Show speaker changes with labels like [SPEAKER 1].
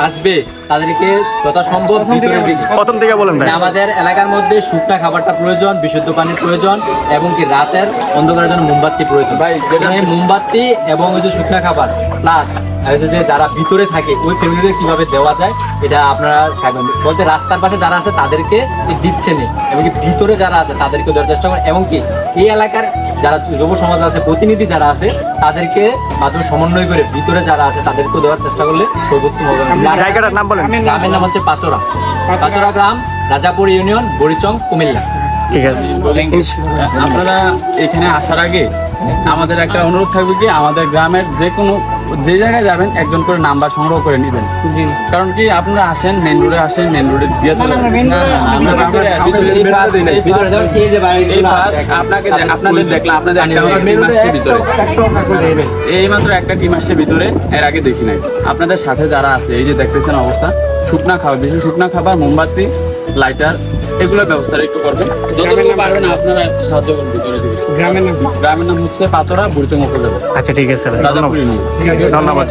[SPEAKER 1] আসবে তাদেরকে যথাসম্ভব ভিতরের দিকে
[SPEAKER 2] প্রথম থেকে বলেন ভাই।
[SPEAKER 1] আমাদের এলাকার মধ্যে শুকনা খাবারটা প্রয়োজন, বিশুদ্ধ পানির প্রয়োজন এবং কি রাতের অন্ধকারের জন্য মোমবাতি প্রয়োজন। এখানে মোমবাতি এবং ওই যে শুকনা খাবার প্লাস যে যারা ভিতরে থাকে ওই ফ্যামিলিকে কিভাবে দেওয়া যায় এটা আপনারা থাকবেন বলতে রাস্তার পাশে যারা আছে তাদেরকে দিচ্ছে না এবং কি ভিতরে যারা আছে তাদেরকে দেওয়ার চেষ্টা করেন এবং কি এই এলাকার যারা যুব সমাজ আছে প্রতিনিধি যারা আছে তাদেরকে মাধ্যমে সমন্বয় করে ভিতরে যারা আছে তাদেরকে দেওয়ার চেষ্টা করলে সর্বোত্তম হবে।
[SPEAKER 2] জায়গাটার নাম বলেন।
[SPEAKER 1] গ্রামের নাম হচ্ছে পাচরা গ্রাম, রাজাপুর ইউনিয়ন, বড়িচং, কুমিল্লা।
[SPEAKER 2] ঠিক আছে।
[SPEAKER 3] আপনারা এখানে আসার আগে আমাদের একটা অনুরোধ থাকবে কি আমাদের গ্রামের যে জায়গায় যাবেন একজন করে নাম্বার সংগ্রহ করে নেবেন। কারণ কি আপনারা আসেন মেন রোডে আসেন, মেন রোডে দিয়ে চলে আপনাদের দেখলাম আপনাদের ভিতরে এই মাত্র একটা টিম আসছে ভিতরে, এর আগে দেখি নাই। আপনাদের সাথে যারা আছে এই যে দেখতেছেন অবস্থা, শুকনা খাবার, বেশি শুকনা খাবার, মোমবাতি, লাইটার এগুলোর ব্যবস্থা একটু করবেন, যতটুকু পারবেন আপনারা সাহায্য করুন ভিতরে দিকে। গ্রামের নাম হচ্ছে পাচরা, বুড়িচং উপজেলা।
[SPEAKER 2] আচ্ছা ঠিক আছে ভাই,
[SPEAKER 3] রাজাপুর ইউনিয়ন।
[SPEAKER 2] ধন্যবাদ।